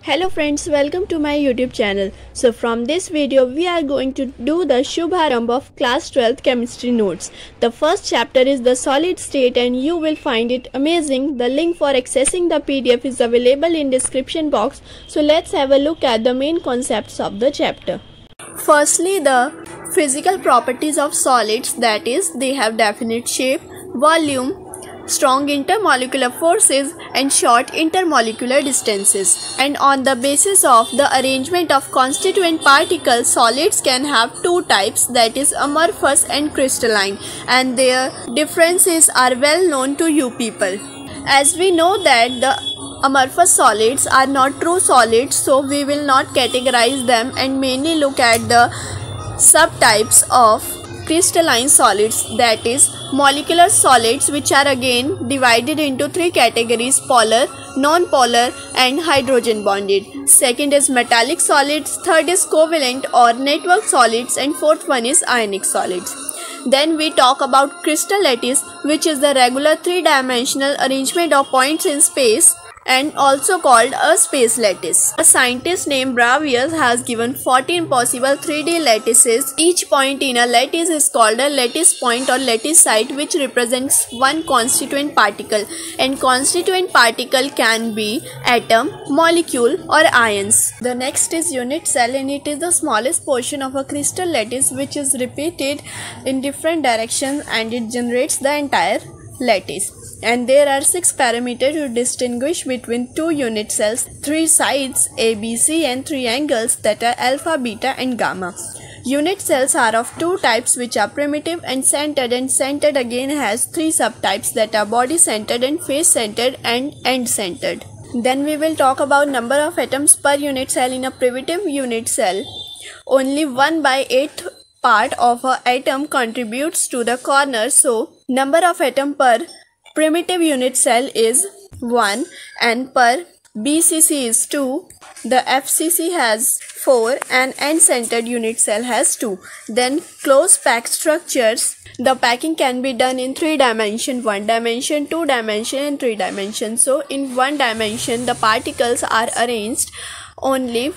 Hello friends, welcome to my YouTube channel. So from this video we are going to do the Shubharambh of class 12th chemistry notes. The first chapter is the solid state and you will find it amazing. The link for accessing the PDF is available in description box. So let's have a look at the main concepts of the chapter. Firstly, the physical properties of solids, that is, they have definite shape, volume, strong intermolecular forces and short intermolecular distances. And on the basis of the arrangement of constituent particles, solids can have two types, that is amorphous and crystalline, and their differences are well known to you people. As we know that the amorphous solids are not true solids, so we will not categorize them and mainly look at the subtypes of crystalline solids, that is molecular solids, which are again divided into three categories: polar, non-polar and hydrogen bonded. Second is metallic solids, third is covalent or network solids, and fourth one is ionic solids. Then we talk about crystal lattice, which is the regular three-dimensional arrangement of points in space and also called a space lattice. A scientist named Bravais has given 14 possible 3D lattices. Each point in a lattice is called a lattice point or lattice site, which represents one constituent particle, and constituent particle can be atom, molecule or ions. The next is unit cell, and it is the smallest portion of a crystal lattice which is repeated in different directions and it generates the entire lattice. And there are 6 parameters to distinguish between two unit cells, 3 sides A, B, C and 3 angles, that are alpha, beta and gamma. Unit cells are of two types, which are primitive and centered again has 3 subtypes, that are body centered and face centered and end centered. Then we will talk about number of atoms per unit cell. In a primitive unit cell, only 1/8 part of an atom contributes to the corner, so number of atom per primitive unit cell is 1 and per BCC is 2, the FCC has 4 and end-centered unit cell has 2. Then close packed structures. The packing can be done in 3 dimensions, 1 dimension, 2 dimension and 3 dimensions. So in 1 dimension the particles are arranged only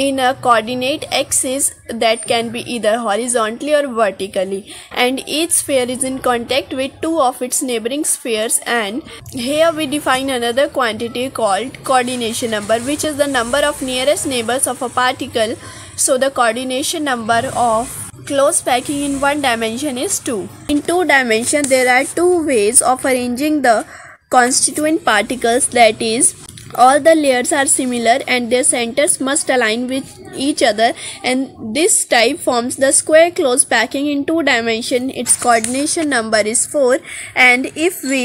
in a coordinate axis that can be either horizontally or vertically, and each sphere is in contact with 2 of its neighboring spheres. And here we define another quantity called coordination number, which is the number of nearest neighbors of a particle. So the coordination number of close packing in 1 dimension is 2. In 2 dimension there are 2 ways of arranging the constituent particles, that is, all the layers are similar and their centers must align with each other, and this type forms the square close packing in 2 dimension. Its coordination number is 4. And if we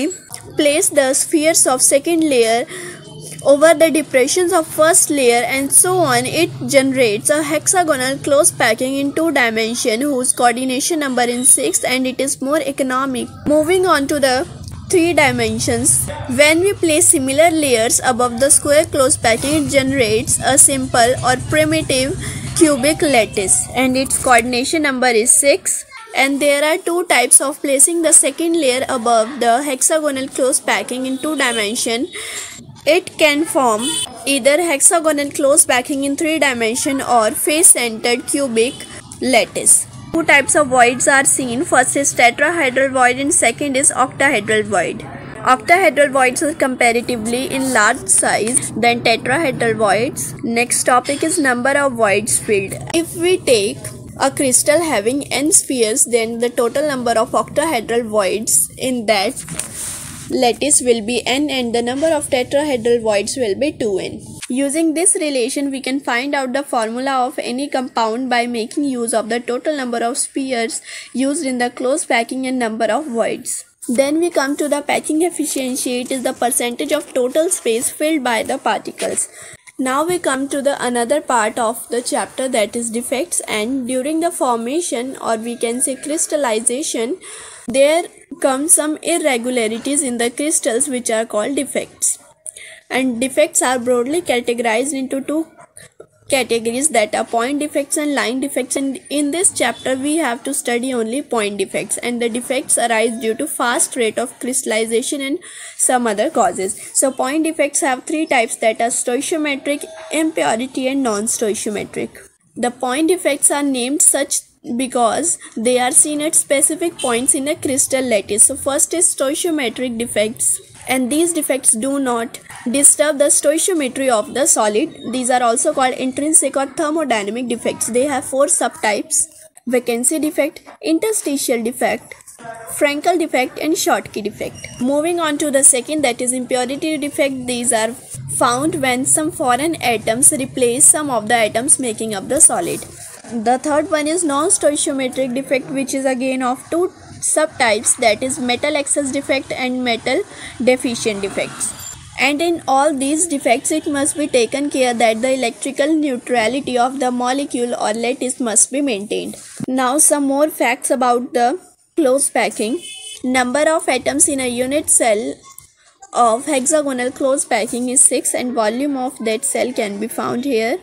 place the spheres of second layer over the depressions of first layer and so on, it generates a hexagonal close packing in 2 dimension whose coordination number is 6, and it is more economic. Moving on to the 3 dimensions, when we place similar layers above the square close packing, it generates a simple or primitive cubic lattice, and its coordination number is 6. And there are 2 types of placing the second layer above the hexagonal close packing in 2 dimension. It can form either hexagonal close packing in 3 dimension or face centered cubic lattice. 2 types of voids are seen. First is tetrahedral void and second is octahedral void. Octahedral voids are comparatively in large size than tetrahedral voids. Next topic is number of voids filled. If we take a crystal having n spheres, then the total number of octahedral voids in that lattice will be n, and the number of tetrahedral voids will be 2n. Using this relation, we can find out the formula of any compound by making use of the total number of spheres used in the close packing and number of voids. Then we come to the packing efficiency. It is the percentage of total space filled by the particles. Now we come to the another part of the chapter, that is defects. And during the formation, or we can say crystallization, there come some irregularities in the crystals which are called defects. And defects are broadly categorized into 2 categories, that are point defects and line defects, and in this chapter we have to study only point defects, and the defects arise due to fast rate of crystallization and some other causes. So point defects have three types, that are stoichiometric, impurity and non-stoichiometric. The point defects are named such because they are seen at specific points in a crystal lattice. So first is stoichiometric defects, and these defects do not disturb the stoichiometry of the solid. These are also called intrinsic or thermodynamic defects. They have four subtypes: vacancy defect, interstitial defect, Frankel defect and Schottky defect. Moving on to the second, that is impurity defect. These are found when some foreign atoms replace some of the atoms making up the solid. The third one is non-stoichiometric defect, which is again of two subtypes, that is metal excess defect and metal deficient defects. And in all these defects, it must be taken care that the electrical neutrality of the molecule or lattice must be maintained. Now some more facts about the close packing. Number of atoms in a unit cell of hexagonal close packing is 6, and volume of that cell can be found here.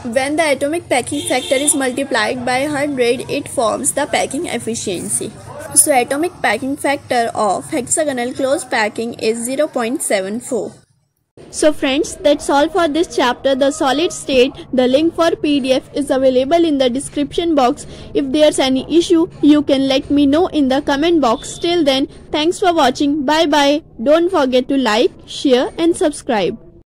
When the atomic packing factor is multiplied by 100, it forms the packing efficiency. So atomic packing factor of hexagonal close packing is 0.74. So friends, that's all for this chapter, the solid state. The link for PDF is available in the description box. If there's any issue, you can let me know in the comment box. Till then, thanks for watching. Bye bye. Don't forget to like, share and subscribe.